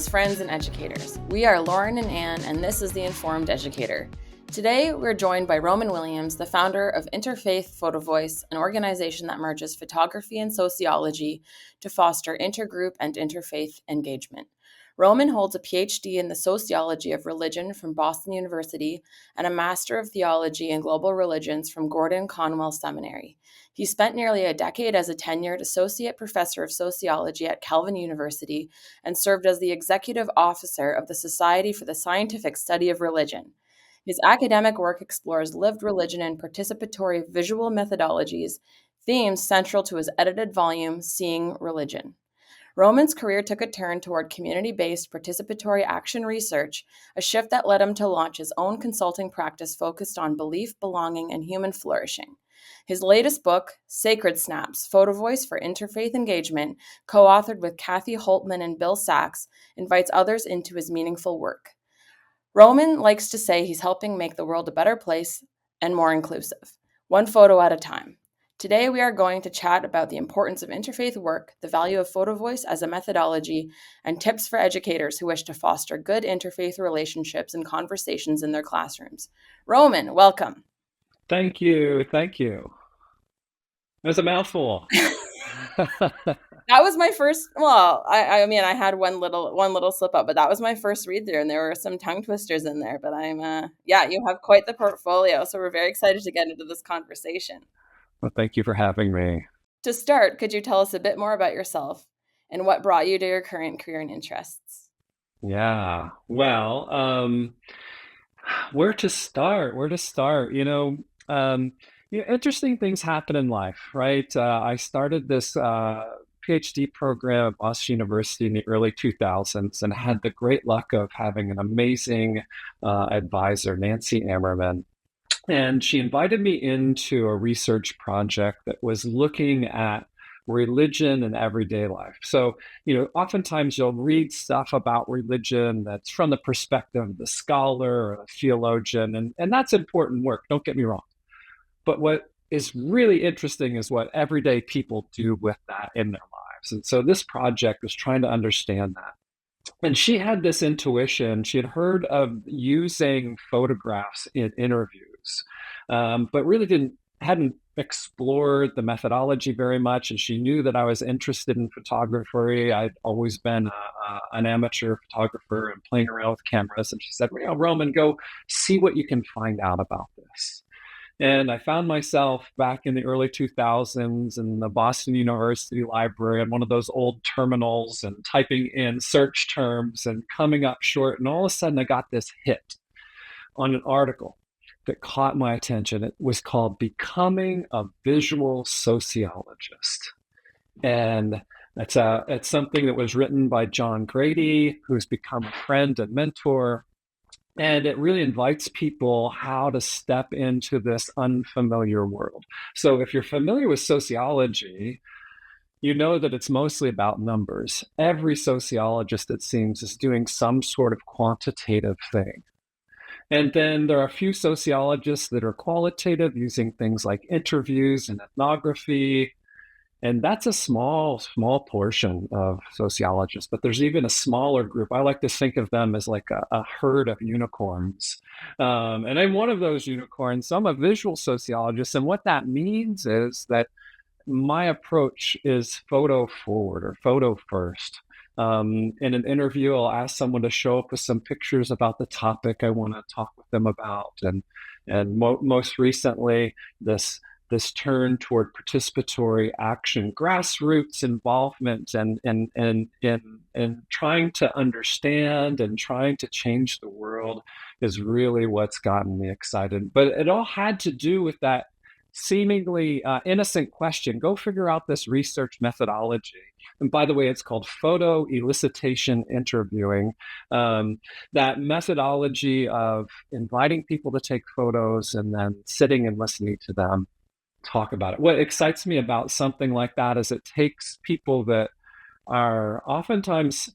Greetings, friends and educators. We are Lauren and Ann, and this is The Informed Educator. Today, we're joined by Roman Williams, the founder of Interfaith Photovoice, an organization that merges photography and sociology to foster intergroup and interfaith engagement. Roman holds a Ph.D. in the sociology of religion from Boston University and a Master of Theology in Global Religions from Gordon-Conwell Seminary. He spent nearly a decade as a tenured associate professor of sociology at Calvin University and served as the executive officer of the Society for the Scientific Study of Religion. His academic work explores lived religion and participatory visual methodologies, themes central to his edited volume, Seeing Religion. Roman's career took a turn toward community-based participatory action research, a shift that led him to launch his own consulting practice focused on belief, belonging, and human flourishing. His latest book, Sacred Snaps, Photovoice for Interfaith Engagement, co-authored with Kathy Holtman and Bill Sachs, invites others into his meaningful work. Roman likes to say he's helping make the world a better place and more inclusive, one photo at a time. Today, we are going to chat about the importance of interfaith work, the value of Photovoice as a methodology, and tips for educators who wish to foster good interfaith relationships and conversations in their classrooms. Roman, welcome. Thank you. Thank you. It was a mouthful. That was my first, well, I mean, I had one little slip up, but that was my first read through, and there were some tongue twisters in there, but yeah, you have quite the portfolio, so we're very excited to get into this conversation. Well, thank you for having me. To start, could you tell us a bit more about yourself and what brought you to your current career and interests? Yeah. Well, where to start? Where to start? Interesting things happen in life, right? I started this Ph.D. program at Boston University in the early 2000s and had the great luck of having an amazing advisor, Nancy Ammerman. And she invited me into a research project that was looking at religion and everyday life. So, oftentimes you'll read stuff about religion that's from the perspective of the scholar or the theologian, and that's important work, don't get me wrong. But what is really interesting is what everyday people do with that in their lives. And so this project was trying to understand that. And she had this intuition. She had heard of using photographs in interviews, but really hadn't explored the methodology very much. And she knew that I was interested in photography. I'd always been an amateur photographer and playing around with cameras. And she said, Roman, go see what you can find out about this. And I found myself back in the early 2000s in the Boston University Library on one of those old terminals and typing in search terms and coming up short. And all of a sudden, I got this hit on an article that caught my attention. It was called Becoming a Visual Sociologist. And it's something that was written by John Grady, who's become a friend and mentor. And it really invites people how to step into this unfamiliar world. So if you're familiar with sociology, you know that it's mostly about numbers. Every sociologist, it seems, is doing some sort of quantitative thing. And then there are a few sociologists that are qualitative, using things like interviews and ethnography. And that's a small portion of sociologists, but there's even a smaller group. I like to think of them as like a herd of unicorns. And I'm one of those unicorns. So I'm a visual sociologist. And what that means is that my approach is photo forward or photo first. In an interview, I'll ask someone to show up with some pictures about the topic I want to talk with them about. And most recently, this turn toward participatory action, grassroots involvement, and trying to understand and trying to change the world is really what's gotten me excited. But it all had to do with that seemingly innocent question. Go figure out this research methodology. And by the way, it's called photo elicitation interviewing. That methodology of inviting people to take photos and then sitting and listening to them talk about it. What excites me about something like that is it takes people that are oftentimes,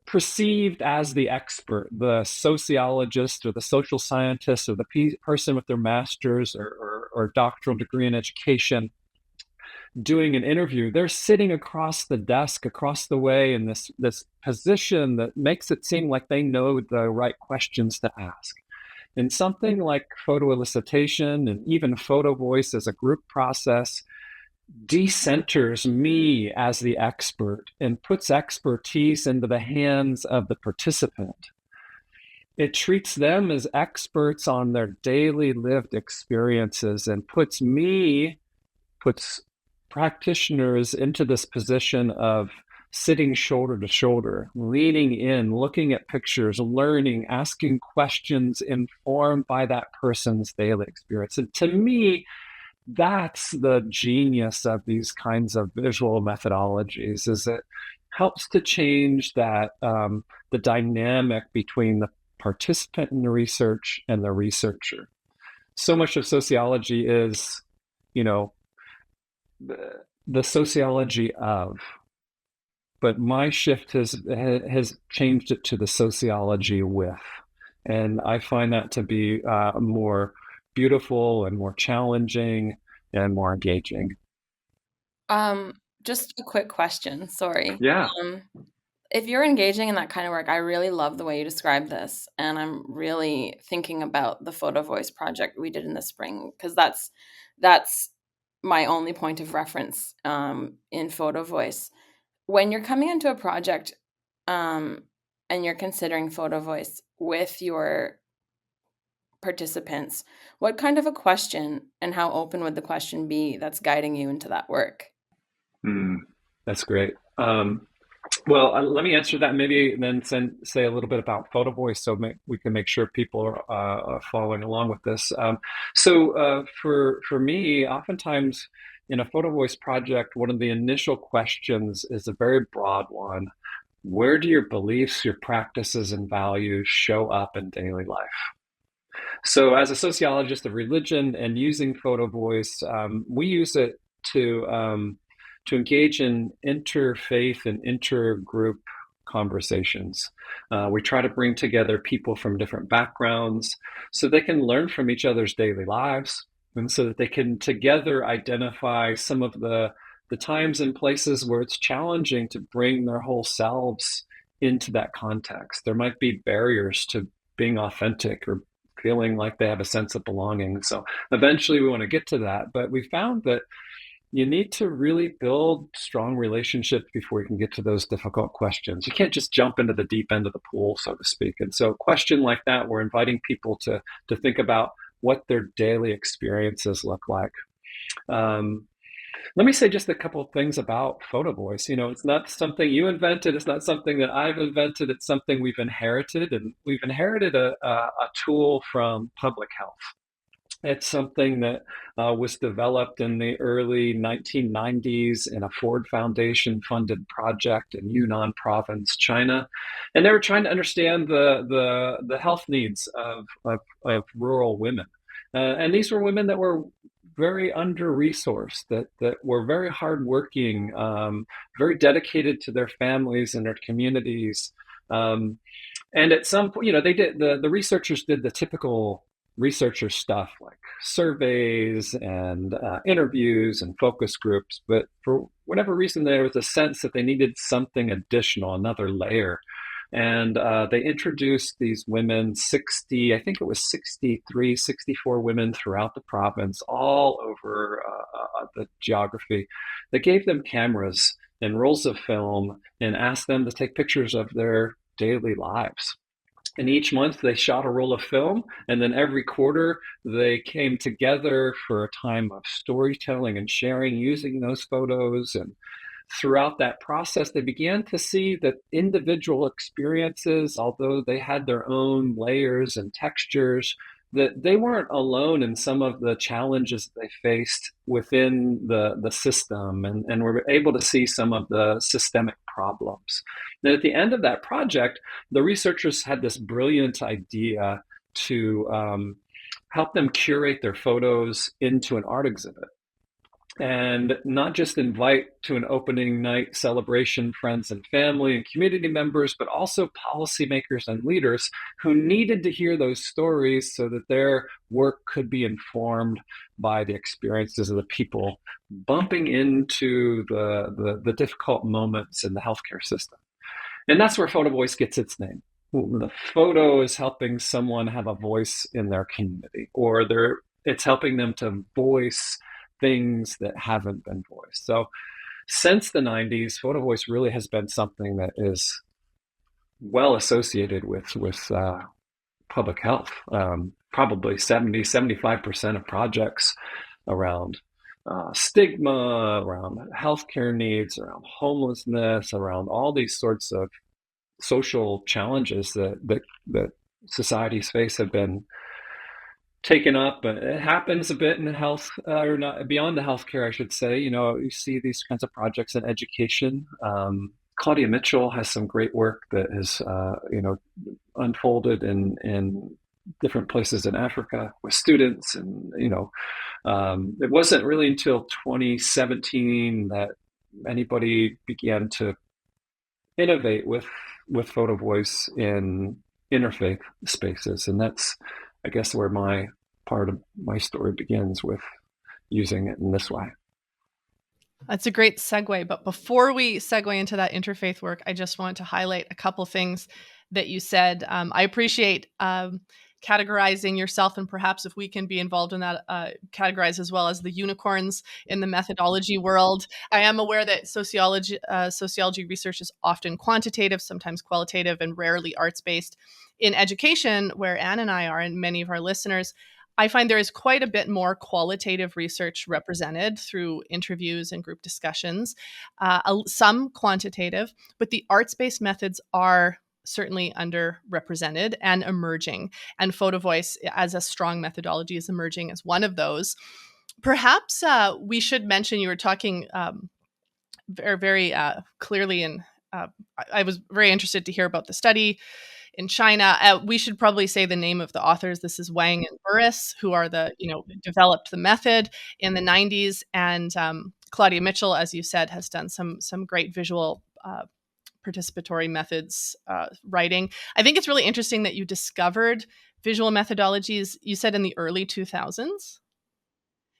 perceived as the expert, the sociologist or the social scientist or the person with their master's or doctoral degree in education. doing an interview, they're sitting across the desk, across the way in this position that makes it seem like they know the right questions to ask. And something like photo elicitation and even photo voice as a group process decenters me as the expert and puts expertise into the hands of the participant. It treats them as experts on their daily lived experiences and puts practitioners into this position of sitting shoulder to shoulder, leaning in, looking at pictures, learning, asking questions informed by that person's daily experience. And to me, that's the genius of these kinds of visual methodologies, is it helps to change that the dynamic between the participant in the research and the researcher. So much of sociology is, you know, the sociology of, but my shift has changed it to the sociology with, and I find that to be more beautiful and more challenging and more engaging. Just a quick question, sorry. Yeah. If you're engaging in that kind of work, I really love the way you describe this, and I'm really thinking about the Photo Voice project we did in the spring, because that's my only point of reference in Photo Voice. When you're coming into a project and you're considering Photo Voice with your participants, what kind of a question and how open would the question be that's guiding you into that work? That's great. Well, let me answer that, maybe then say a little bit about Photo Voice so we can make sure people are following along with this. For me, oftentimes in a Photo Voice project, one of the initial questions is a very broad one. Where do your beliefs, your practices, and values show up in daily life? So, as a sociologist of religion and using Photo Voice, we use it to engage in interfaith and intergroup conversations. We try to bring together people from different backgrounds so they can learn from each other's daily lives, and so that they can together identify some of the times and places where it's challenging to bring their whole selves into that context. There might be barriers to being authentic or feeling like they have a sense of belonging. So eventually we want to get to that. But we found that you need to really build strong relationships before you can get to those difficult questions. You can't just jump into the deep end of the pool, so to speak. And so a question like that, we're inviting people to think about what their daily experiences look like. Let me say just a couple of things about Photo Voice. You know, it's not something you invented. It's not something that I've invented. It's something we've inherited, and we've inherited a tool from public health. It's something that was developed in the early 1990s in a Ford Foundation funded project in Yunnan province, China. And they were trying to understand the health needs of rural women. And these were women that were very under-resourced, that were very hardworking, very dedicated to their families and their communities. And at some point, you know, the researchers did the typical researcher stuff like surveys and interviews and focus groups, but for whatever reason there was a sense that they needed something additional, another layer. And they introduced these women, 60, I think it was 63, 64 women throughout the province, all over the geography. They gave them cameras and rolls of film and asked them to take pictures of their daily lives. And each month they shot a roll of film, and then every quarter they came together for a time of storytelling and sharing using those photos. And throughout that process, they began to see that individual experiences, although they had their own layers and textures, that they weren't alone in some of the challenges they faced within the system, and were able to see some of the systemic problems. And at the end of that project, the researchers had this brilliant idea to help them curate their photos into an art exhibit. and not just invite to an opening night celebration friends and family and community members, but also policymakers and leaders who needed to hear those stories so that their work could be informed by the experiences of the people bumping into the difficult moments in the healthcare system. And that's where Photovoice gets its name. The photo is helping someone have a voice in their community, or it's helping them to voice things that haven't been voiced. So since the 90s, Photovoice really has been something that is well associated with public health. Probably 75% of projects around stigma, around healthcare needs, around homelessness, around all these sorts of social challenges that societies face have been taken up. It happens a bit in health, or not beyond the healthcare, I should say. You see these kinds of projects in education. Claudia Mitchell has some great work that has, unfolded in different places in Africa with students, and it wasn't really until 2017 that anybody began to innovate with Photovoice in interfaith spaces, and that's, I guess, where my part of my story begins, with using it in this way. That's a great segue. But before we segue into that interfaith work, I just want to highlight a couple things that you said. I appreciate categorizing yourself, and perhaps if we can be involved in that, categorize as well as the unicorns in the methodology world. I am aware that sociology research is often quantitative, sometimes qualitative, and rarely arts-based. In education, where Anne and I are, and many of our listeners, I find there is quite a bit more qualitative research represented through interviews and group discussions, some quantitative, but the arts-based methods are certainly underrepresented and emerging. And Photovoice, as a strong methodology, is emerging as one of those. Perhaps we should mention, you were talking very, very clearly, and I was very interested to hear about the study in China. We should probably say the name of the authors. This is Wang and Burris, who are developed the method in the 90s. And Claudia Mitchell, as you said, has done some great visual participatory methods writing. I think it's really interesting that you discovered visual methodologies, you said, in the early 2000s.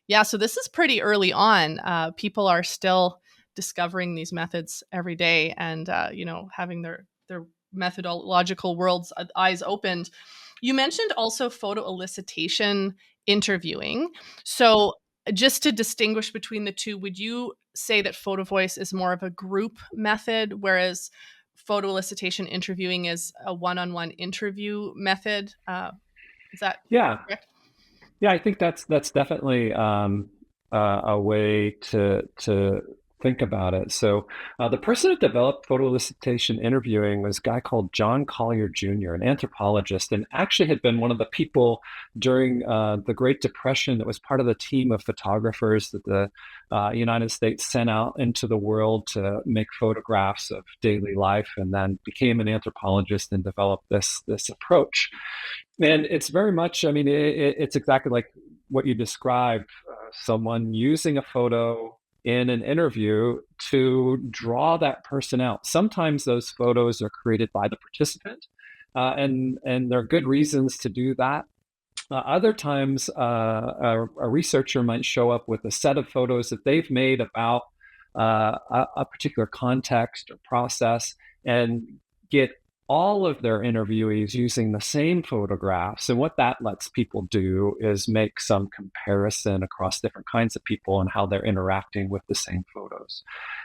Yeah, so this is pretty early on. People are still discovering these methods every day, and having their methodological world's eyes opened. You mentioned also photo elicitation interviewing. So just to distinguish between the two, would you say that Photovoice is more of a group method, whereas photo elicitation interviewing is a one-on-one interview method? Is that correct? Yeah, I think that's definitely a way to think about it. So the person who developed photo elicitation interviewing was a guy called John Collier Jr., an anthropologist, and actually had been one of the people during the Great Depression that was part of the team of photographers that the United States sent out into the world to make photographs of daily life, and then became an anthropologist and developed this approach. And it's very much, it's exactly like what you described, someone using a photo in an interview to draw that person out. Sometimes those photos are created by the participant, and there are good reasons to do that. Other times, a researcher might show up with a set of photos that they've made about a particular context or process, and get all of their interviewees using the same photographs. And what that lets people do is make some comparison across different kinds of people and how they're interacting with the same photos.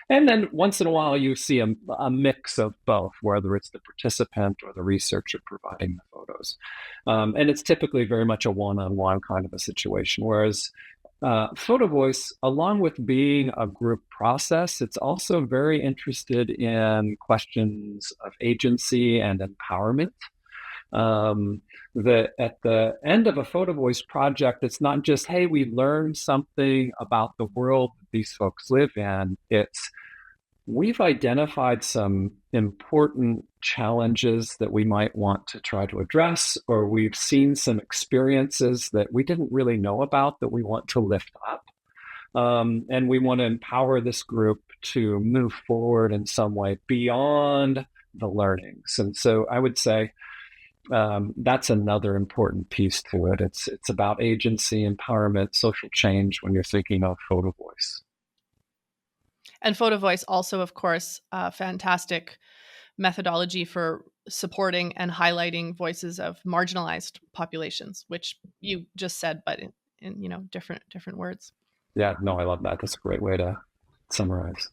And then once in a while, you see a mix of both, whether it's the participant or the researcher providing the photos. And it's typically very much a one-on-one kind of a situation, whereas Photovoice, along with being a group process, it's also very interested in questions of agency and empowerment. That at the end of a Photovoice project, it's not just, hey, we learned something about the world that these folks live in. It's, we've identified some important challenges that we might want to try to address, or we've seen some experiences that we didn't really know about that we want to lift up. And we want to empower this group to move forward in some way beyond the learnings. And so I would say that's another important piece to it. It's about agency, empowerment, social change when you're thinking of Photovoice. And Photovoice also, of course, a fantastic methodology for supporting and highlighting voices of marginalized populations, which you just said, but in different words. Yeah, no, I love that. That's a great way to summarize.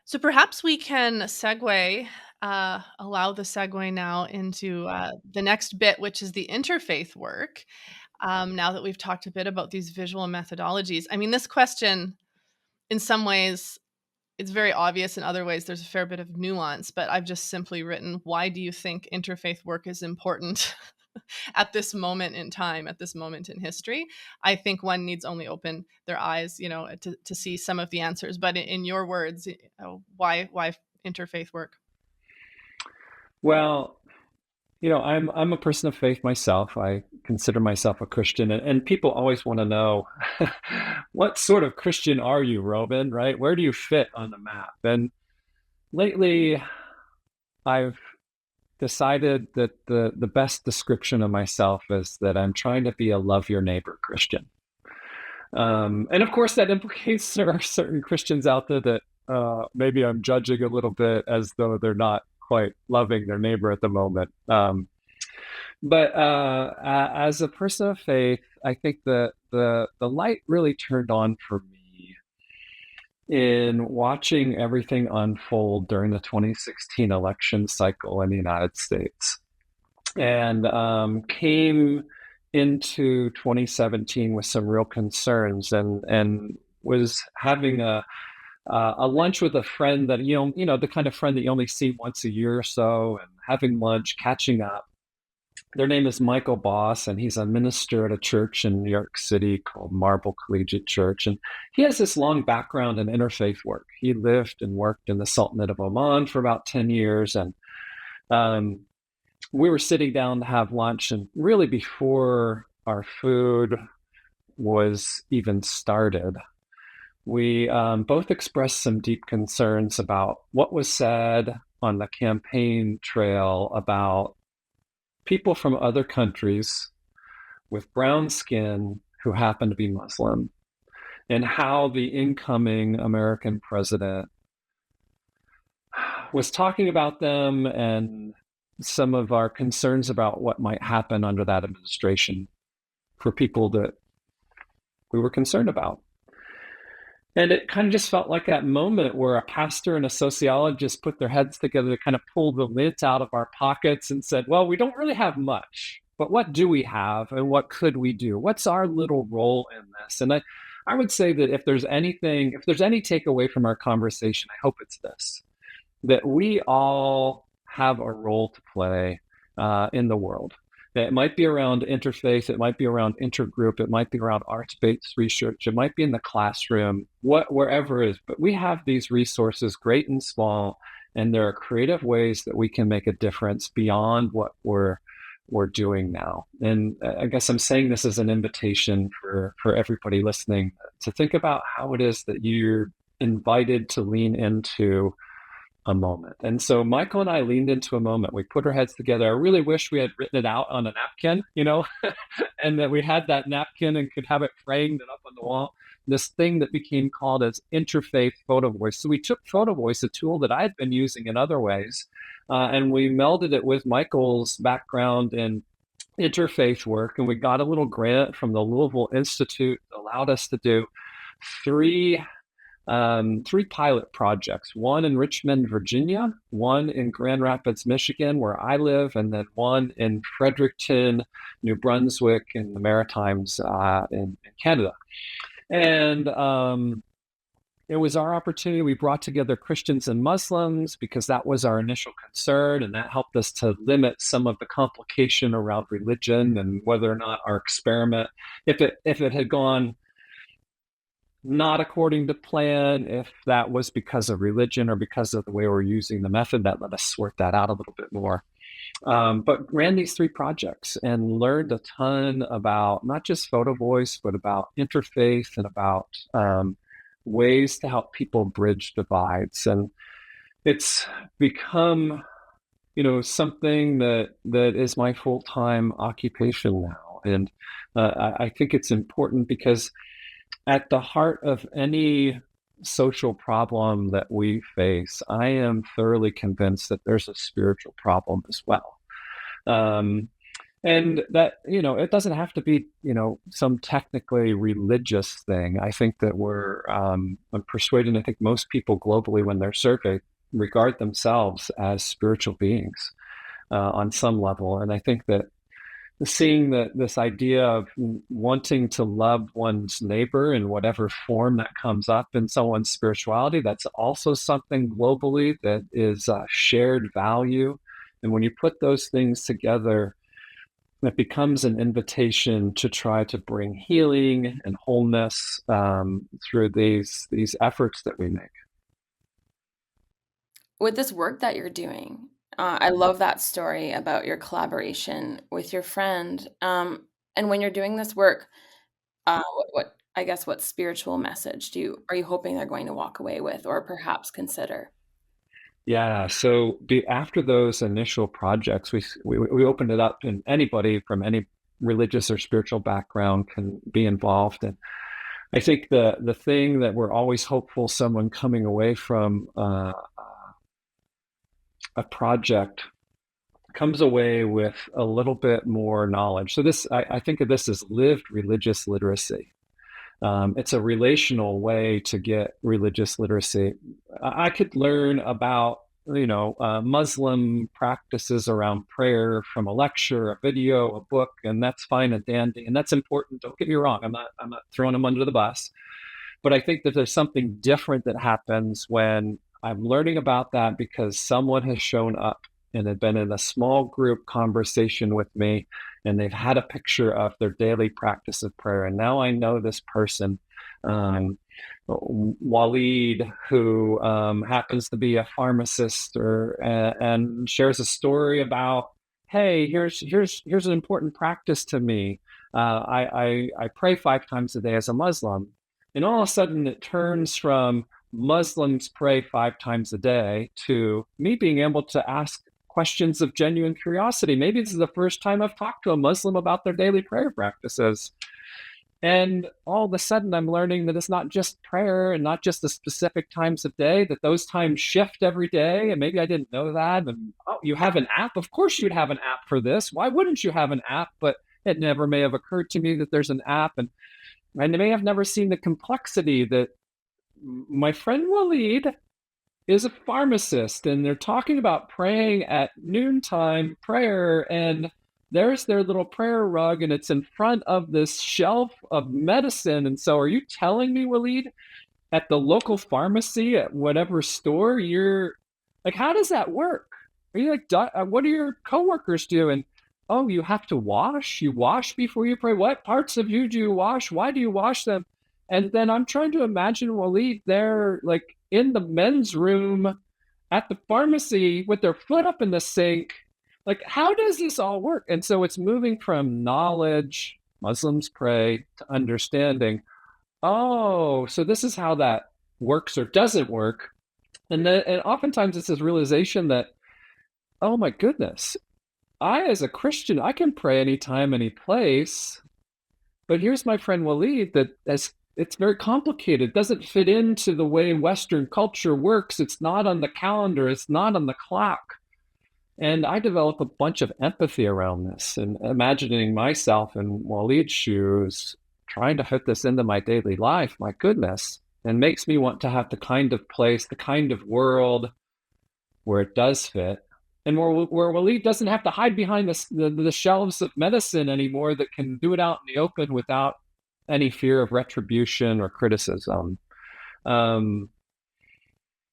So perhaps we can allow the segue now into the next bit, which is the interfaith work. Now that we've talked a bit about these visual methodologies, I mean, this question, in some ways, it's very obvious. In other ways, there's a fair bit of nuance, but I've just simply written, why do you think interfaith work is important at this moment in time, at this moment in history? I think one needs only open their eyes, to see some of the answers. But in your words, why interfaith work? Well, I'm a person of faith myself. I consider myself a Christian, and people always want to know, what sort of Christian are you, Robin, right? Where do you fit on the map? And lately, I've decided that the best description of myself is that I'm trying to be a love your neighbor Christian. And of course, that implicates there are certain Christians out there that maybe I'm judging a little bit as though they're not quite loving their neighbor at the moment. But as a person of faith, I think the light really turned on for me in watching everything unfold during the 2016 election cycle in the United States, and came into 2017 with some real concerns, and was having a lunch with a friend that the kind of friend that you only see once a year or so, and having lunch, catching up. Their name is Michael Boss, and he's a minister at a church in New York City called Marble Collegiate Church. And he has this long background in interfaith work. He lived and worked in the Sultanate of Oman for about 10 years. And we were sitting down to have lunch, and really before our food was even started, we both expressed some deep concerns about what was said on the campaign trail about people from other countries with brown skin who happen to be Muslim, and how the incoming American president was talking about them, and some of our concerns about what might happen under that administration for people that we were concerned about. And it kind of just felt like that moment where a pastor and a sociologist put their heads together to kind of pull the lint out of our pockets and said, well, we don't really have much, but what do we have, and what could we do? What's our little role in this? And I would say that if there's any takeaway from our conversation, I hope it's this, that we all have a role to play in the world. It might be around interfaith, it might be around intergroup, it might be around arts-based research, it might be in the classroom, wherever it is. But we have these resources, great and small, and there are creative ways that we can make a difference beyond what we're doing now. And I guess I'm saying this as an invitation for everybody listening to think about how it is that you're invited to lean into a moment. And so Michael and I leaned into a moment. We put our heads together. I really wish we had written it out on a napkin, and that we had that napkin and could have it framed and up on the wall. This thing that became called as Interfaith Photovoice. So we took Photovoice, a tool that I had been using in other ways, and we melded it with Michael's background in interfaith work. And we got a little grant from the Louisville Institute that allowed us to do three pilot projects, one in Richmond, Virginia, one in Grand Rapids, Michigan, where I live, and then one in Fredericton, New Brunswick, in the Maritimes in Canada. And it was our opportunity. We brought together Christians and Muslims because that was our initial concern, and that helped us to limit some of the complication around religion and whether or not our experiment, if it had gone not according to plan, if that was because of religion or because of the way we're using the method, that let us sort that out a little bit more. But ran these 3 projects and learned a ton about not just Photovoice, but about interfaith and about ways to help people bridge divides. And it's become, something that is my full-time occupation now. And I think it's important because at the heart of any social problem that we face, I am thoroughly convinced that there's a spiritual problem as well. And that, it doesn't have to be, some technically religious thing. I think that I'm persuaded, I think most people globally, when they're surveyed, regard themselves as spiritual beings on some level. And I think that seeing that this idea of wanting to love one's neighbor in whatever form that comes up in someone's spirituality, that's also something globally that is a shared value. And when you put those things together, it becomes an invitation to try to bring healing and wholeness through these efforts that we make. With this work that you're doing, I love that story about your collaboration with your friend. And when you're doing this work, what spiritual message are you hoping they're going to walk away with, or perhaps consider? Yeah, so after those initial projects, we opened it up, and anybody from any religious or spiritual background can be involved. And I think the thing that we're always hopeful someone coming away from a project comes away with a little bit more knowledge. So I think of this as lived religious literacy. It's a relational way to get religious literacy. I could learn about, Muslim practices around prayer from a lecture, a video, a book, and that's fine and dandy, and that's important. Don't get me wrong. I'm not throwing them under the bus, but I think that there's something different that happens when I'm learning about that because someone has shown up and had been in a small group conversation with me, and they've had a picture of their daily practice of prayer. And now I know this person, Waleed, who happens to be a pharmacist, and shares a story about, hey, here's an important practice to me. I pray 5 times a day as a Muslim. And all of a sudden it turns from Muslims pray 5 times a day to me being able to ask questions of genuine curiosity. Maybe this is the first time I've talked to a Muslim about their daily prayer practices. And all of a sudden I'm learning that it's not just prayer and not just the specific times of day, that those times shift every day. And maybe I didn't know that. And you have an app? Of course you'd have an app for this. Why wouldn't you have an app? But it never may have occurred to me that there's an app. And I may have never seen the complexity that my friend Waleed is a pharmacist, and they're talking about praying at noontime prayer, and there's their little prayer rug, and it's in front of this shelf of medicine. And so are you telling me, Waleed, at the local pharmacy, at whatever store, you're like, how does that work? Are you like, what do your coworkers do? And oh, you have to wash? You wash before you pray? What parts of you do you wash? Why do you wash them? And then I'm trying to imagine Waleed there, like in the men's room at the pharmacy with their foot up in the sink. Like, how does this all work? And so it's moving from knowledge, Muslims pray, to understanding, oh, so this is how that works or doesn't work. And oftentimes it's this realization that, oh my goodness, as a Christian, I can pray anytime, any place. But here's my friend Waleed it's very complicated. It doesn't fit into the way Western culture works. It's not on the calendar. It's not on the clock. And I develop a bunch of empathy around this, and imagining myself in Waleed's shoes, trying to fit this into my daily life, my goodness, and makes me want to have the kind of place, the kind of world where it does fit, and where Waleed doesn't have to hide behind the shelves of medicine anymore, that can do it out in the open without any fear of retribution or criticism.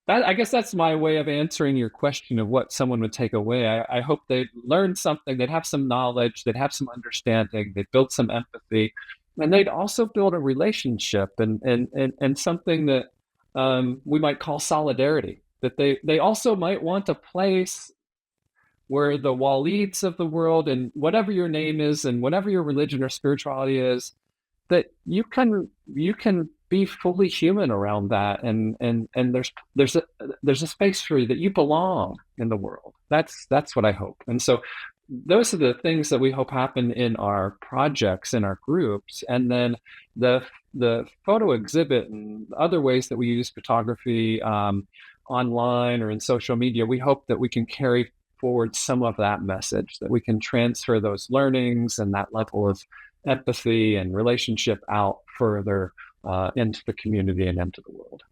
I guess that's my way of answering your question of what someone would take away. I hope they'd learn something, they'd have some knowledge, they'd have some understanding, they'd build some empathy, and they'd also build a relationship and something that we might call solidarity, that they also might want a place where the Walids of the world, and whatever your name is and whatever your religion or spirituality is, that you can be fully human around that, and there's a space for you, that you belong in the world. That's what I hope. And so those are the things that we hope happen in our projects, in our groups. And then the photo exhibit and other ways that we use photography online or in social media, we hope that we can carry forward some of that message, that we can transfer those learnings and that level of empathy and relationship out further into the community and into the world.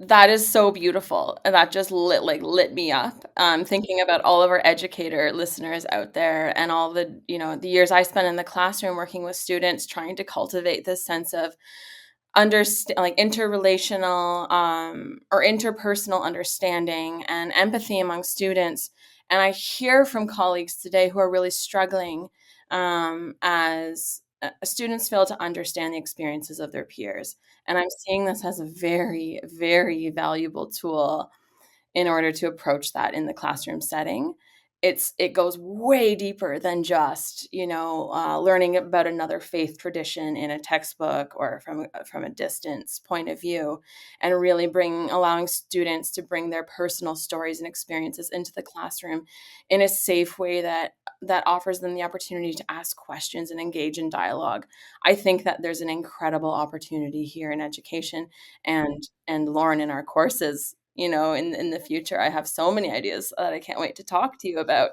That is so beautiful. And that just lit me up. Thinking about all of our educator listeners out there, and all the, the years I spent in the classroom working with students, trying to cultivate this sense of interrelational or interpersonal understanding and empathy among students. And I hear from colleagues today who are really struggling as students fail to understand the experiences of their peers. And I'm seeing this as a very, very valuable tool in order to approach that in the classroom setting. It goes way deeper than just, learning about another faith tradition in a textbook or from a distance point of view, and really allowing students to bring their personal stories and experiences into the classroom in a safe way that offers them the opportunity to ask questions and engage in dialogue. I think that there's an incredible opportunity here in education, and Lauren, in our courses, in the future. I have so many ideas that I can't wait to talk to you about.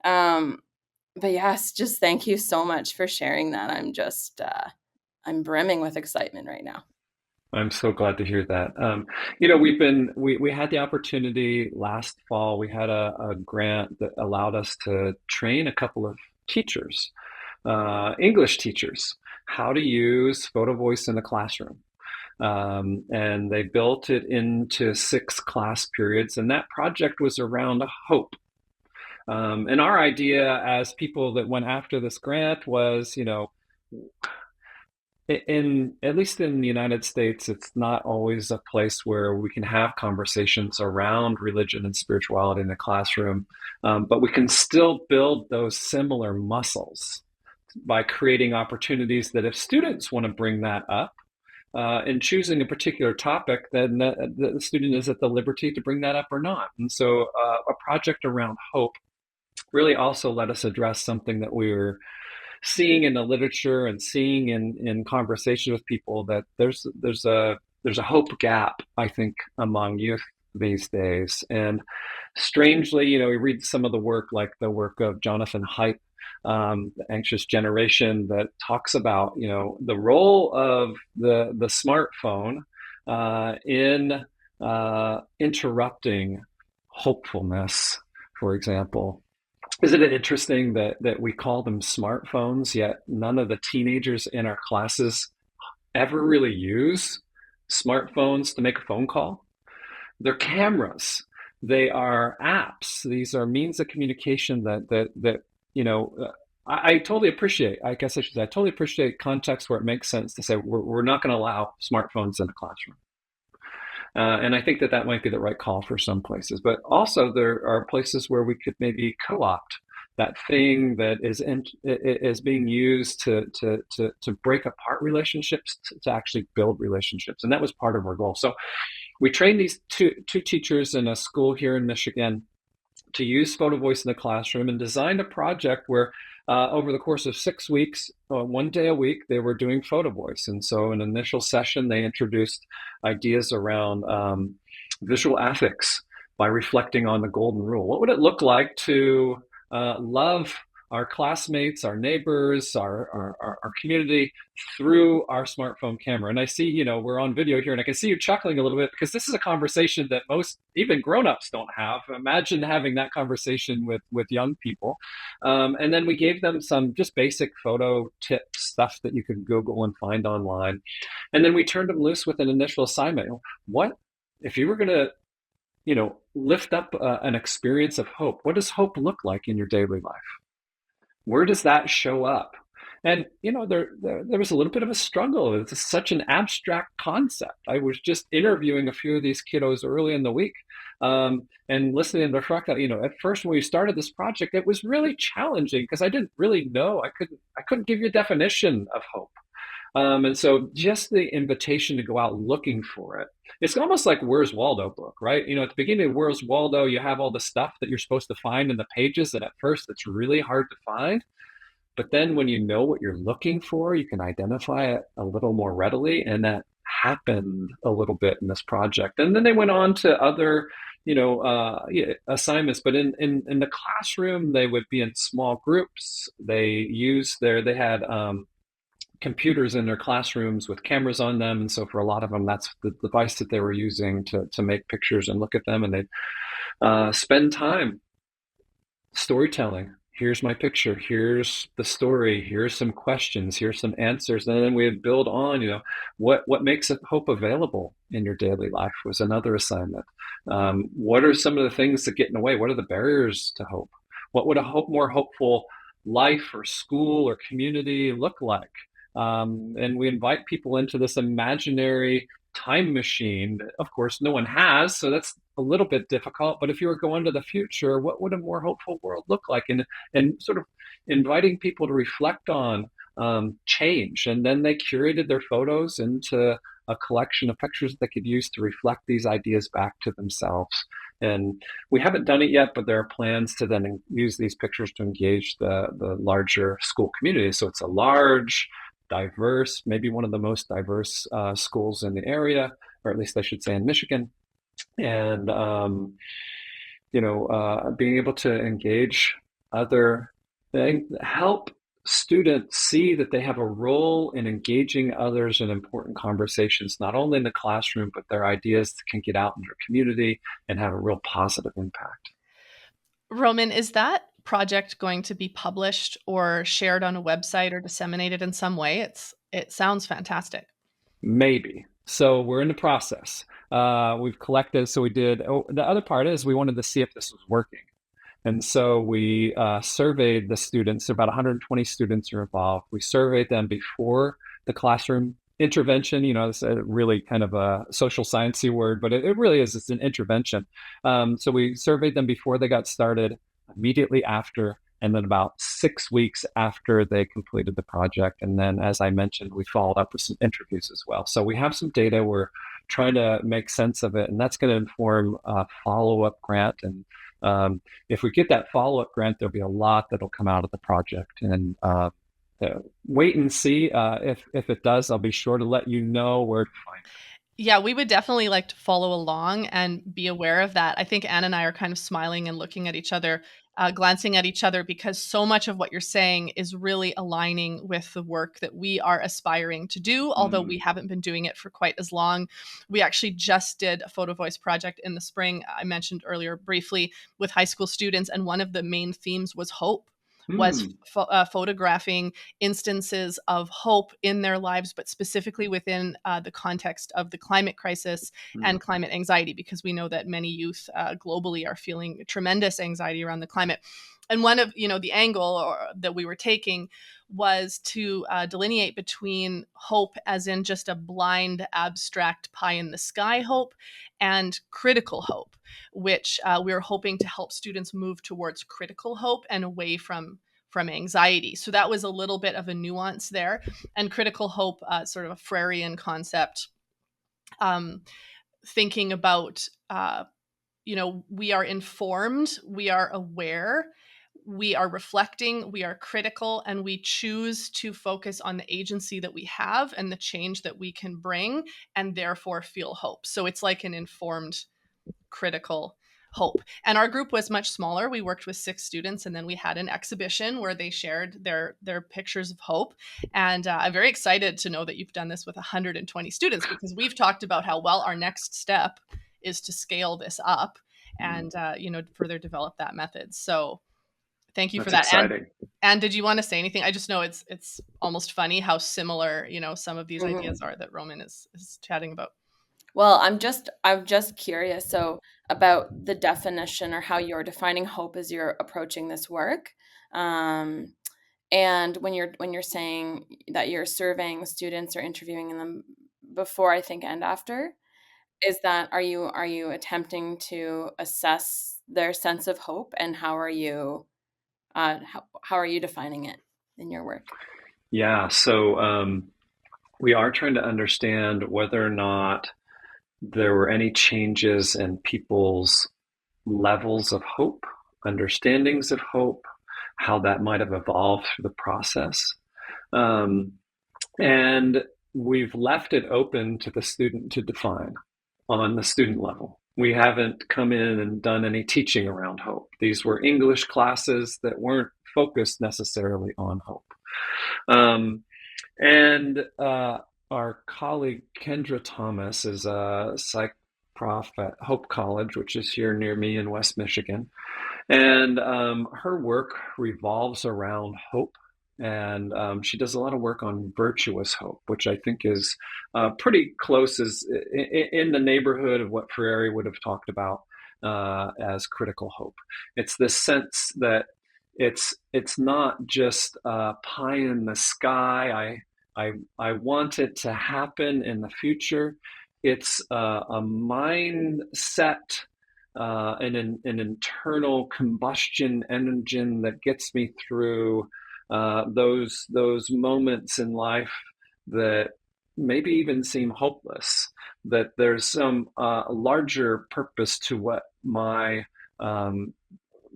But yes, just thank you so much for sharing that. I'm brimming with excitement right now. I'm so glad to hear that. We had the opportunity last fall. We had a grant that allowed us to train a couple of teachers, English teachers, how to use Photovoice in the classroom. And they built it into 6 class periods, and that project was around hope. And our idea as people that went after this grant was, at least in the United States, it's not always a place where we can have conversations around religion and spirituality in the classroom, but we can still build those similar muscles by creating opportunities that if students want to bring that up, in choosing a particular topic, then the student is at the liberty to bring that up or not. And so a project around hope really also let us address something that we were seeing in the literature and seeing in conversation with people, that there's a hope gap, I think, among youth these days. And strangely, we read some of the work, like the work of Jonathan Haidt, The Anxious Generation, that talks about, the role of the smartphone in interrupting hopefulness, for example. Isn't it interesting that we call them smartphones, yet none of the teenagers in our classes ever really use smartphones to make a phone call? They're cameras. They are apps. These are means of communication that I totally appreciate. I guess I should say I totally appreciate context where it makes sense to say we're not going to allow smartphones in the classroom. And I think that might be the right call for some places. But also there are places where we could maybe co-opt that thing that is being used to break apart relationships to actually build relationships. And that was part of our goal. So we trained these two teachers in a school here in Michigan to use Photovoice in the classroom, and designed a project where over the course of 6 weeks, 1 day a week, they were doing Photovoice. And so in an initial session, they introduced ideas around visual ethics by reflecting on the golden rule. What would it look like to love our classmates, our neighbors, our community through our smartphone camera? And I see, we're on video here, and I can see you chuckling a little bit, because this is a conversation that most, even grown-ups, don't have. Imagine having that conversation with young people. And then we gave them some just basic photo tips, stuff that you can Google and find online. And then we turned them loose with an initial assignment. What if you were going to lift up an experience of hope? What does hope look like in your daily life? Where does that show up? And, there was a little bit of a struggle. It's such an abstract concept. I was just interviewing a few of these kiddos early in the week And listening to reflect, at first when we started this project, it was really challenging because I didn't really know. I couldn't give you a definition of hope. And so just the invitation to go out looking for it. It's almost like Where's Waldo book, right? At the beginning of Where's Waldo, you have all the stuff that you're supposed to find in the pages that at first it's really hard to find. But then when you know what you're looking for, you can identify it a little more readily. And that happened a little bit in this project. And then they went on to other, assignments. But in the classroom, they would be in small groups. They had computers in their classrooms with cameras on them. And so for a lot of them, that's the device that they were using to make pictures and look at them. And they'd spend time storytelling. Here's my picture. Here's the story. Here's some questions. Here's some answers. And then we would build on, what makes hope available in your daily life was another assignment. What are some of the things that get in the way? What are the barriers to hope? What would a more hopeful life or school or community look like? And we invite people into this imaginary time machine that, of course, no one has. So that's a little bit difficult. But if you were going to the future, what would a more hopeful world look like? And sort of inviting people to reflect on change. And then they curated their photos into a collection of pictures that could use to reflect these ideas back to themselves. And we haven't done it yet, but there are plans to then use these pictures to engage the larger school community. So it's a large, diverse, maybe one of the most diverse schools in the area, or at least I should say in Michigan. And, being able to engage other things, help students see that they have a role in engaging others in important conversations, not only in the classroom, but their ideas can get out in their community and have a real positive impact. Roman, is that project going to be published or shared on a website or disseminated in some way? It sounds fantastic. Maybe. So we're in the process. We've collected. So we did. The other part is we wanted to see if this was working. And so we surveyed the students. About 120 students are involved. We surveyed them before the classroom intervention. It's a really kind of a social sciencey word, but it really is. It's an intervention. So we surveyed them before they got started, immediately after, and then about 6 weeks after they completed the project. And then, as I mentioned, we followed up with some interviews as well. So we have some data. We're trying to make sense of it, and that's going to inform a follow-up grant. And if we get that follow-up grant, there'll be a lot that'll come out of the project. And wait and see. If it does, I'll be sure to let you know where to find it. Yeah, we would definitely like to follow along and be aware of that. I think Anne and I are kind of smiling and looking at each other, glancing at each other, because so much of what you're saying is really aligning with the work that we are aspiring to do, although we haven't been doing it for quite as long. We actually just did a Photovoice project in the spring, I mentioned earlier briefly, with high school students, and one of the main themes was hope. Was photographing instances of hope in their lives, but specifically within the context of the climate crisis and climate anxiety, because we know that many youth globally are feeling tremendous anxiety around the climate. And one of the angle that we were taking was to delineate between hope as in just a blind, abstract, pie in the sky hope and critical hope, which we are hoping to help students move towards critical hope and away from anxiety. So that was a little bit of a nuance there. And critical hope, sort of a Freirean concept, thinking about, we are informed, we are aware, we are reflecting, we are critical, and we choose to focus on the agency that we have and the change that we can bring, and therefore feel hope. So it's like an informed, critical hope. And our group was much smaller. We worked with 6 students, and then we had an exhibition where they shared their pictures of hope. And I'm very excited to know that you've done this with 120 students, because we've talked about how, well, our next step is to scale this up and further develop that method. So thank you for that. Exciting. And did you want to say anything? I just know it's almost funny how similar, some of these ideas are that Roman is chatting about. Well, I'm just curious. So about the definition, or how you're defining hope as you're approaching this work, and when you're saying that you're surveying students or interviewing them before, I think, and after. is that are you attempting to assess their sense of hope, and how are you defining it in your work? Yeah, so we are trying to understand whether or not there were any changes in people's levels of hope, understandings of hope, how that might have evolved through the process. Um, and we've left it open to the student to define on the student level. We haven't come in and done any teaching around hope. These were English classes that weren't focused necessarily on hope. And our colleague Kendra Thomas is a psych prof at Hope College, which is here near me in West Michigan. And her work revolves around hope. And she does a lot of work on virtuous hope, which I think is pretty close as in the neighborhood of what Freire would have talked about as critical hope. It's this sense that it's not just pie in the sky. I want it to happen in the future. It's a mindset, an internal combustion engine that gets me through those moments in life that maybe even seem hopeless. That there's some larger purpose to what my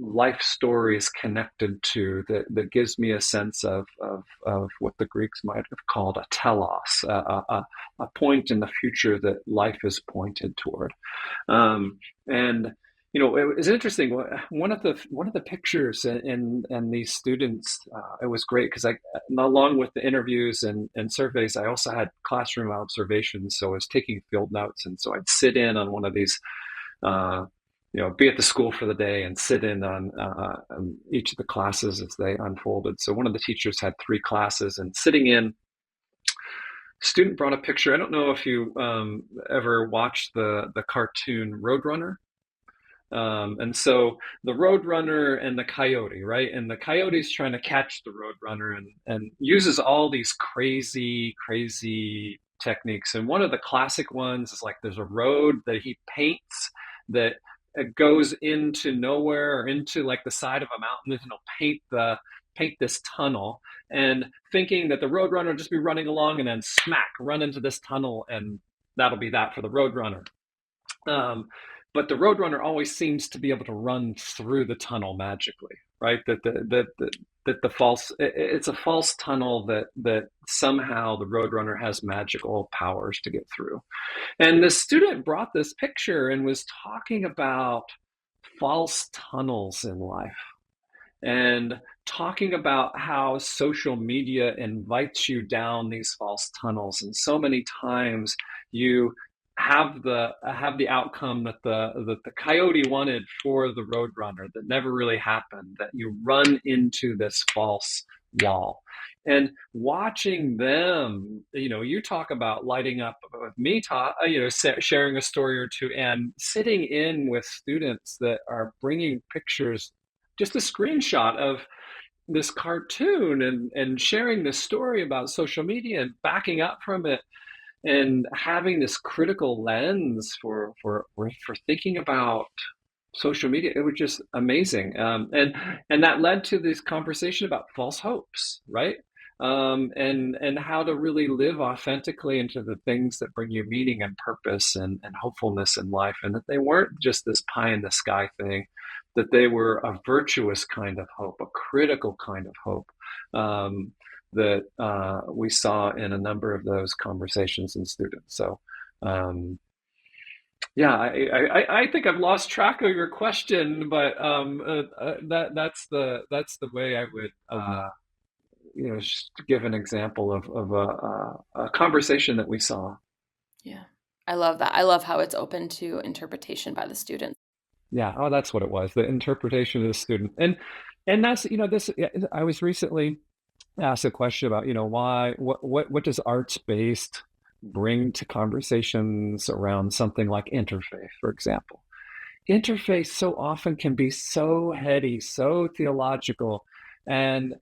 life story is connected to, that gives me a sense of what the Greeks might have called a telos, a point in the future that life is pointed toward. And it was interesting. One of the pictures in these students, it was great because along with the interviews and surveys, I also had classroom observations. So I was taking field notes, and so I'd sit in on one of these. Be at the school for the day and sit in on each of the classes as they unfolded. So one of the teachers had 3 classes, and sitting in, student brought a picture. I don't know if you ever watched the cartoon Roadrunner. And so the Roadrunner and the coyote, right? And the coyote's trying to catch the Roadrunner and uses all these crazy techniques. And one of the classic ones is like there's a road that he paints that it goes into nowhere or into like the side of a mountain, and he'll paint this tunnel, and thinking that the Roadrunner will just be running along and then smack, run into this tunnel, and that'll be that for the Roadrunner. But the Roadrunner always seems to be able to run through the tunnel magically, right? It's a false tunnel that somehow the Roadrunner has magical powers to get through. And the student brought this picture and was talking about false tunnels in life, and talking about how social media invites you down these false tunnels. And so many times you have the outcome that the coyote wanted for the Roadrunner that never really happened, that you run into this false wall. And watching them, you talk about lighting up with me, sharing a story or two, and sitting in with students that are bringing pictures, just a screenshot of this cartoon, and sharing this story about social media and backing up from it, and having this critical lens for thinking about social media. It was just amazing. And that led to this conversation about false hopes, right? And how to really live authentically into the things that bring you meaning and purpose and hopefulness in life, and that they weren't just this pie in the sky thing, that they were a virtuous kind of hope, a critical kind of hope, that we saw in a number of those conversations in students. So yeah, I think I've lost track of your question, but that's the way I would just give an example of a conversation that we saw. Yeah, I love that. I love how it's open to interpretation by the student. Yeah, oh, that's what it was, the interpretation of the student. And that's, this, I was recently asked a question about, what does arts-based bring to conversations around something like interfaith, for example. Interfaith so often can be so heady, so theological, and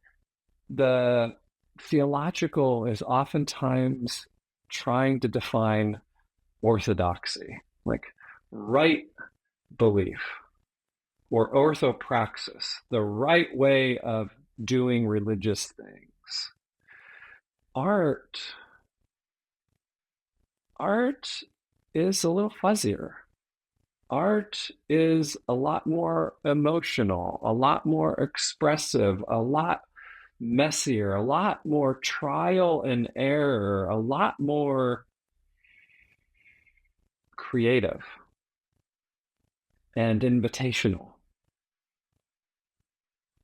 the theological is oftentimes trying to define orthodoxy, like right belief or orthopraxis, the right way of doing religious things. Art is a little fuzzier. Art is a lot more emotional, a lot more expressive, a lot messier, a lot more trial and error, a lot more creative and invitational.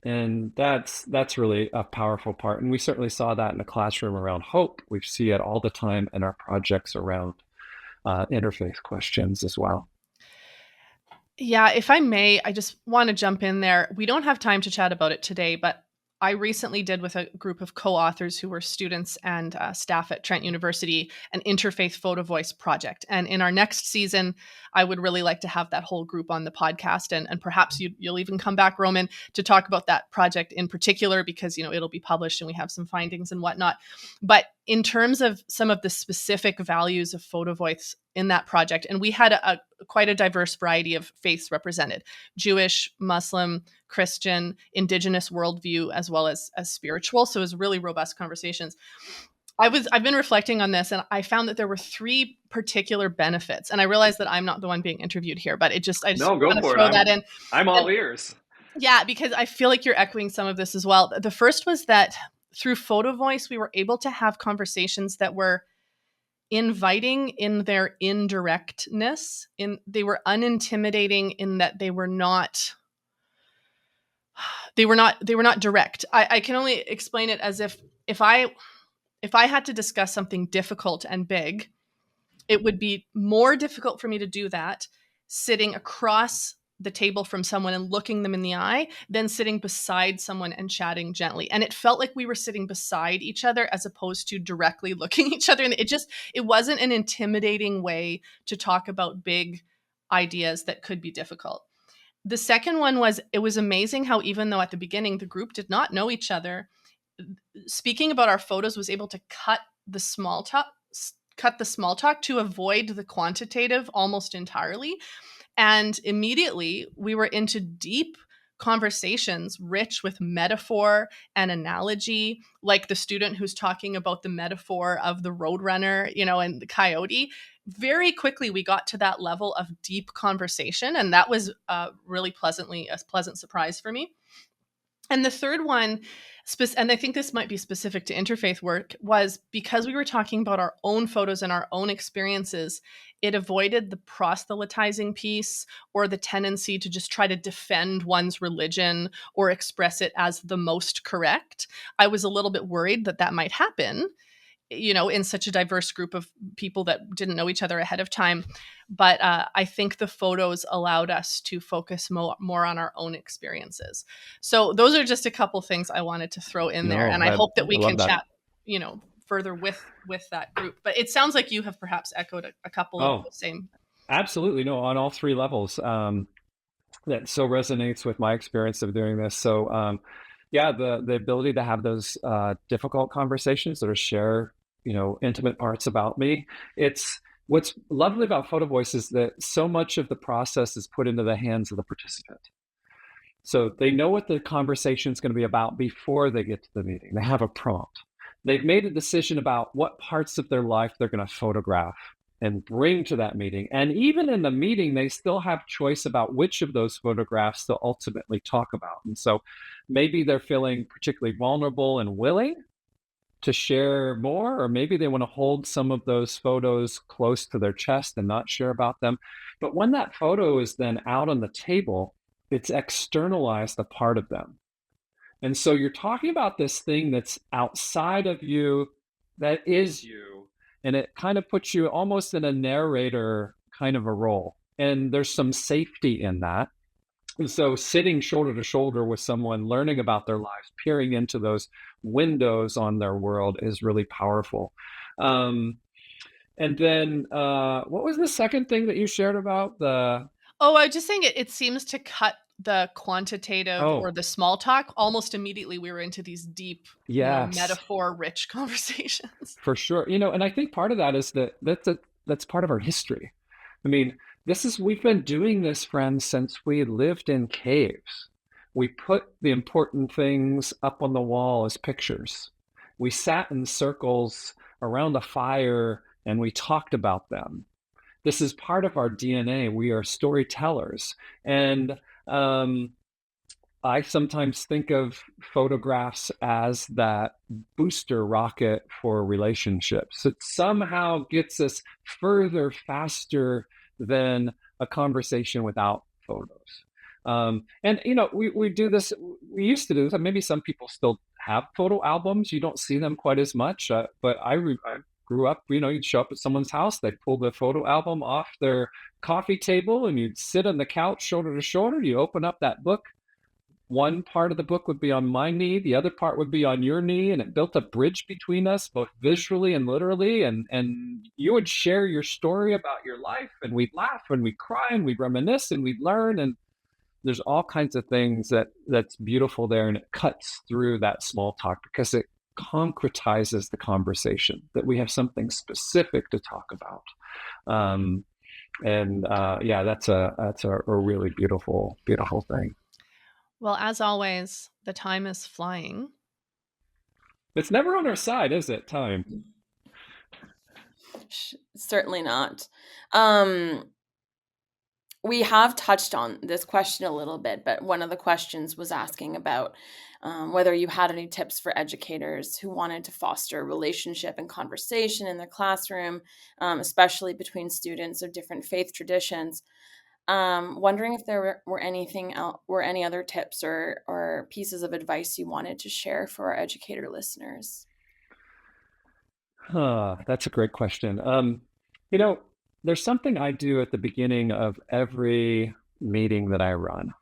And that's really a powerful part. And we certainly saw that in the classroom around hope. We see it all the time in our projects around interfaith questions as well. Yeah, if I may, I just want to jump in there. We don't have time to chat about it today, but I recently did with a group of co-authors who were students and staff at Trent University an Interfaith Photovoice project. And in our next season, I would really like to have that whole group on the podcast. And perhaps you'll even come back, Roman, to talk about that project in particular, because, it'll be published and we have some findings and whatnot. But in terms of some of the specific values of Photovoice in that project, and we had quite a diverse variety of faiths represented: Jewish, Muslim, Christian, indigenous worldview, as well as spiritual. So it was really robust conversations. I've been reflecting on this, and I found that there were 3 particular benefits. And I realize that I'm not the one being interviewed here, but I just No, go want to for throw it. that in. I'm all ears. Yeah, because I feel like you're echoing some of this as well. The first was that through Photovoice, we were able to have conversations that were inviting in their indirectness. They were unintimidating in that they were not direct. I can only explain it as if I had to discuss something difficult and big, it would be more difficult for me to do that sitting across the table from someone and looking them in the eye than sitting beside someone and chatting gently. And it felt like we were sitting beside each other as opposed to directly looking each other. And it wasn't an intimidating way to talk about big ideas that could be difficult. The second one was, it was amazing how, even though at the beginning the group did not know each other, speaking about our photos was able to cut the small talk to avoid the quantitative almost entirely. And immediately we were into deep conversations rich with metaphor and analogy, like the student who's talking about the metaphor of the roadrunner, and the coyote. Very quickly, we got to that level of deep conversation. And that was really a pleasant surprise for me. And the third one, and I think this might be specific to interfaith work, was because we were talking about our own photos and our own experiences, it avoided the proselytizing piece or the tendency to just try to defend one's religion or express it as the most correct. I was a little bit worried that might happen, in such a diverse group of people that didn't know each other ahead of time. But I think the photos allowed us to focus more on our own experiences. So those are just a couple things I wanted to throw in there. And I hope that we can chat, further with that group. But it sounds like you have perhaps echoed a couple of the same. Absolutely. No, on all 3 levels. That so resonates with my experience of doing this. So the ability to have those difficult conversations that are share, intimate parts about me. It's what's lovely about Photovoice is that so much of the process is put into the hands of the participant. So they know what the conversation is going to be about before they get to the meeting. They have a prompt. They've made a decision about what parts of their life they're going to photograph and bring to that meeting. And even in the meeting, they still have choice about which of those photographs they'll ultimately talk about. And so maybe they're feeling particularly vulnerable and willing to share more, or maybe they want to hold some of those photos close to their chest and not share about them. But when that photo is then out on the table, it's externalized a part of them. And so you're talking about this thing that's outside of you, that is you, and it kind of puts you almost in a narrator kind of a role. And there's some safety in that. And so sitting shoulder to shoulder with someone, learning about their lives, peering into those windows on their world is really powerful. And then what was the second thing that you shared about? I was just saying it seems to cut the quantitative or the small talk. Almost immediately we were into these deep, metaphor-rich conversations. For sure. And I think part of that is that's part of our history. I mean, We've been doing this, friends, since we lived in caves. We put the important things up on the wall as pictures. We sat in circles around a fire and we talked about them. This is part of our DNA. We are storytellers. And I sometimes think of photographs as that booster rocket for relationships. It somehow gets us further faster than a conversation without photos. And we do this. We used to do this. Maybe some people still have photo albums. You don't see them quite as much. But I grew up. You'd show up at someone's house. They'd pull the photo album off their coffee table, and you'd sit on the couch, shoulder to shoulder. You open up that book. One part of the book would be on my knee, the other part would be on your knee, and it built a bridge between us, both visually and literally. And you would share your story about your life, and we'd laugh and we'd cry and we'd reminisce and we'd learn. And there's all kinds of things that's beautiful there, and it cuts through that small talk because it concretizes the conversation, that we have something specific to talk about. That's a really beautiful thing. Well, as always, the time is flying. It's never on our side, is it, time? Certainly not. We have touched on this question a little bit, but one of the questions was asking about whether you had any tips for educators who wanted to foster relationship and conversation in their classroom, especially between students of different faith traditions. Wondering if there were any other tips or pieces of advice you wanted to share for our educator listeners. That's a great question. There's something I do at the beginning of every meeting that I run,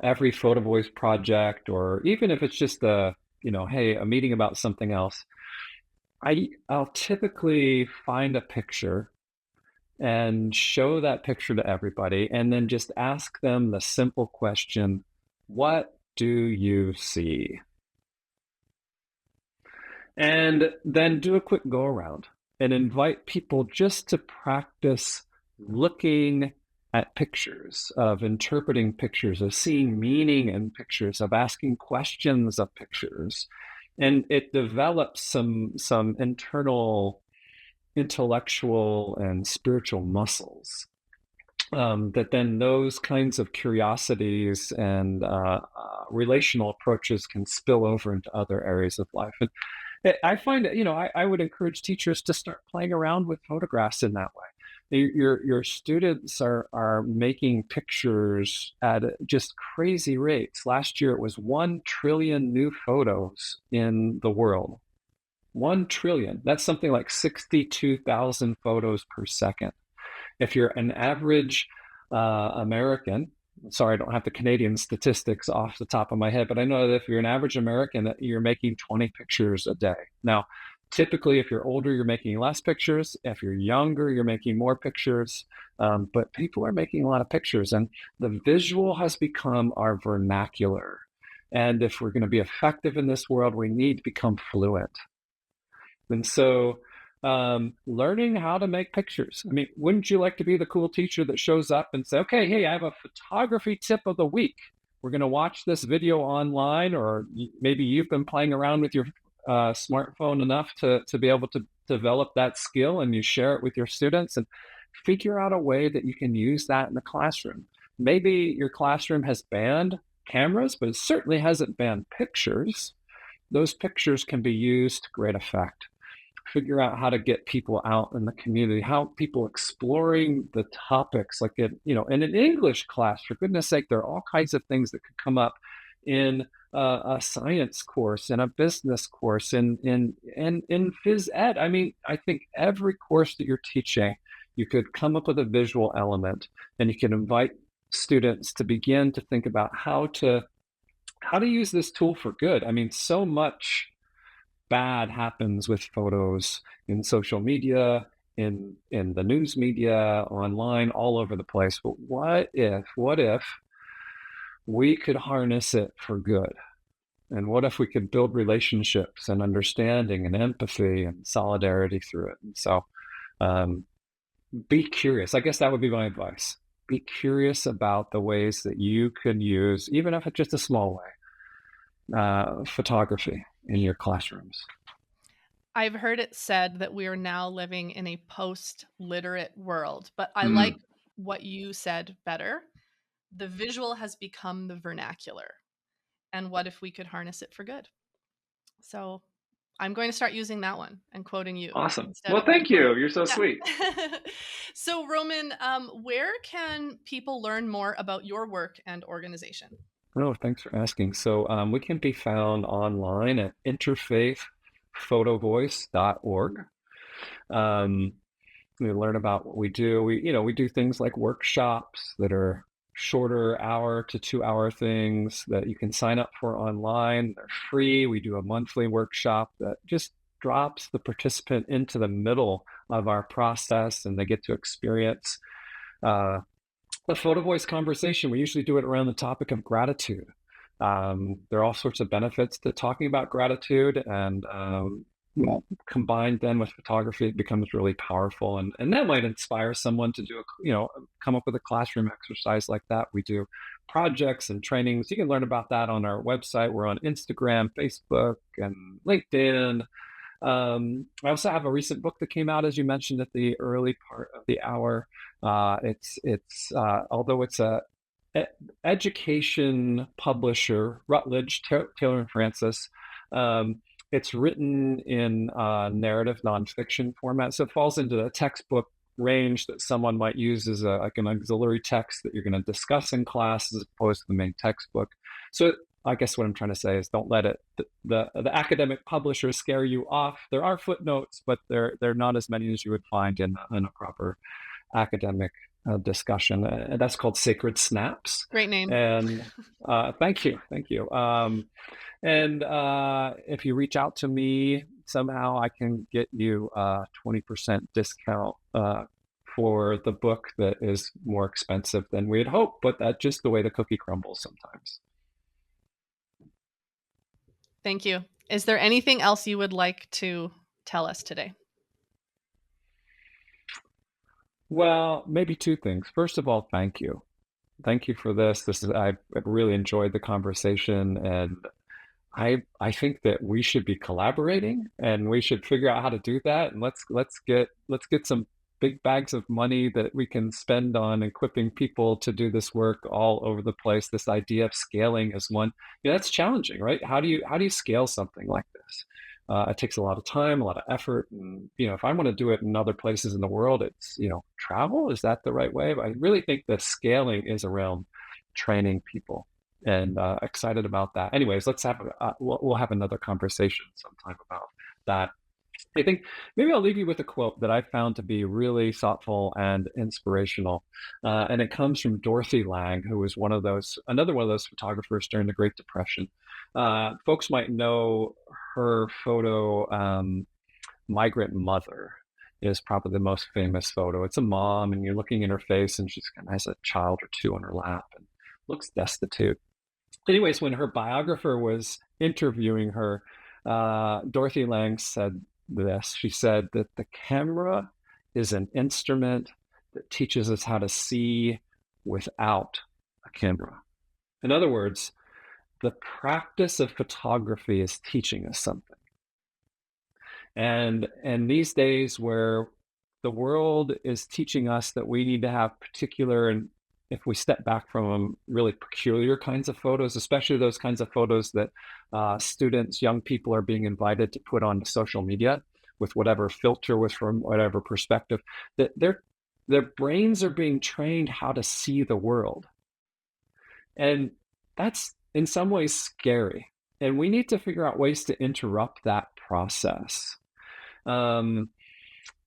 every Photovoice project, or even if it's just a meeting about something else. I'll typically find a picture and show that picture to everybody, and then just ask them the simple question, what do you see? And then do a quick go around and invite people just to practice looking at pictures, of interpreting pictures, of seeing meaning in pictures, of asking questions of pictures. And it develops some internal intellectual and spiritual muscles that then those kinds of curiosities and relational approaches can spill over into other areas of life. And I find I would encourage teachers to start playing around with photographs in that way. Your students are making pictures at just crazy rates. Last year it was 1 trillion new photos in the world. 1 trillion. That's something like 62,000 photos per second. If you're an average American, sorry, I don't have the Canadian statistics off the top of my head, but I know that if you're an average American, you're making 20 pictures a day. Now, typically, if you're older, you're making less pictures. If you're younger, you're making more pictures. But people are making a lot of pictures, and the visual has become our vernacular. And if we're going to be effective in this world, we need to become fluent. And so learning how to make pictures. I mean, wouldn't you like to be the cool teacher that shows up and say, okay, hey, I have a photography tip of the week. We're going to watch this video online, or maybe you've been playing around with your smartphone enough to be able to develop that skill, and you share it with your students and figure out a way that you can use that in the classroom. Maybe your classroom has banned cameras, but it certainly hasn't banned pictures. Those pictures can be used to great effect. Figure out how to get people out in the community, how people exploring the topics, like in an English class, for goodness sake, there are all kinds of things that could come up in a science course, in a business course, in phys ed. I mean, I think every course that you're teaching, you could come up with a visual element, and you can invite students to begin to think about how to use this tool for good. I mean, so much bad happens with photos in social media, in the news media, online, all over the place. But what if we could harness it for good? And what if we could build relationships and understanding and empathy and solidarity through it? And so be curious. I guess that would be my advice. Be curious about the ways that you can use, even if it's just a small way, photography in your classrooms. I've heard it said that we are now living in a post-literate world, but I Mm. like what you said better. The visual has become the vernacular. And what if we could harness it for good? So I'm going to start using that one and quoting you Awesome. instead Well, of my thank quote. you. You're so sweet. Yeah. So Roman, where can people learn more about your work and organization? Oh, thanks for asking. So we can be found online at interfaithphotovoice.org. Um, we learn about what we do. We do things like workshops that are shorter, hour to 2 hour things that you can sign up for online. They're free. We do a monthly workshop that just drops the participant into the middle of our process, and they get to experience uh, the photo voice conversation. We usually do it around the topic of gratitude. There are all sorts of benefits to talking about gratitude, and combined then with photography, it becomes really powerful, and that might inspire someone to do come up with a classroom exercise like that. We do projects and trainings. You can learn about that on our website. We're on Instagram, Facebook, and LinkedIn. I also have a recent book that came out, as you mentioned at the early part of the hour. It's although it's a education publisher, Routledge, Taylor and Francis. It's written in narrative nonfiction format, so it falls into the textbook range that someone might use as like an auxiliary text that you're going to discuss in class as opposed to the main textbook. So I guess what I'm trying to say is don't let the academic publishers scare you off. There are footnotes, but they're not as many as you would find in a proper academic discussion. That's called Sacred Snaps. Great name. And thank you. And if you reach out to me somehow, I can get you a 20% discount for the book that is more expensive than we had hoped, but that's just the way the cookie crumbles sometimes. Thank you. Is there anything else you would like to tell us today? Well, maybe two things. First of all, thank you. Thank you for this. I've really enjoyed the conversation, and I think that we should be collaborating, and we should figure out how to do that. And let's get some big bags of money that we can spend on equipping people to do this work all over the place. This idea of scaling is one. That's challenging, right? How do you scale something like this? It takes a lot of time, a lot of effort, and if I want to do it in other places in the world, it's travel. Is that the right way? But I really think the scaling is around training people, and excited about that. Anyways, we'll have another conversation sometime about that. I think maybe I'll leave you with a quote that I found to be really thoughtful and inspirational, and it comes from Dorothy Lang, who was another one of those photographers during the Great Depression. Folks might know her photo, "Migrant Mother," is probably the most famous photo. It's a mom, and you're looking in her face, and she's kind of has a child or two on her lap and looks destitute. Anyways, when her biographer was interviewing her, Dorothy Lang said this. She said that the camera is an instrument that teaches us how to see without a camera. In other words, the practice of photography is teaching us something. And these days where the world is teaching us that we need to have particular, and if we step back from them, really peculiar kinds of photos, especially those kinds of photos that students, young people are being invited to put on social media with whatever filter, from whatever perspective, that their brains are being trained how to see the world. And that's in some ways scary. And we need to figure out ways to interrupt that process. And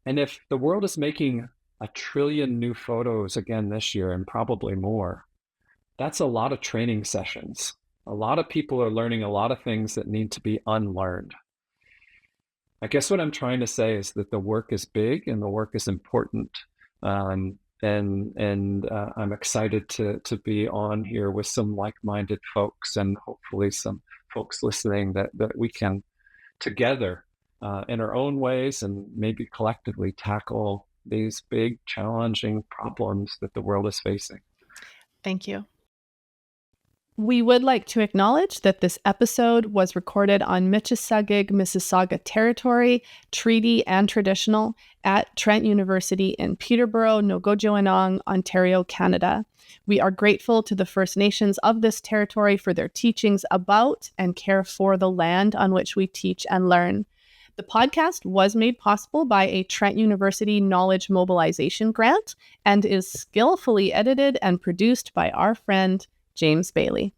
if the world is making 1 trillion new photos again this year, and probably more, that's a lot of training sessions. A lot of people are learning a lot of things that need to be unlearned. I guess what I'm trying to say is that the work is big and the work is important. And I'm excited to be on here with some like-minded folks, and hopefully some folks listening that we can together in our own ways and maybe collectively tackle these big, challenging problems that the world is facing. Thank you. We would like to acknowledge that this episode was recorded on Michissagig, Mississauga territory, treaty and traditional, at Trent University in Peterborough, Nogojoanong, Ontario, Canada. We are grateful to the First Nations of this territory for their teachings about and care for the land on which we teach and learn. The podcast was made possible by a Trent University Knowledge Mobilization Grant and is skillfully edited and produced by our friend, James Bailey.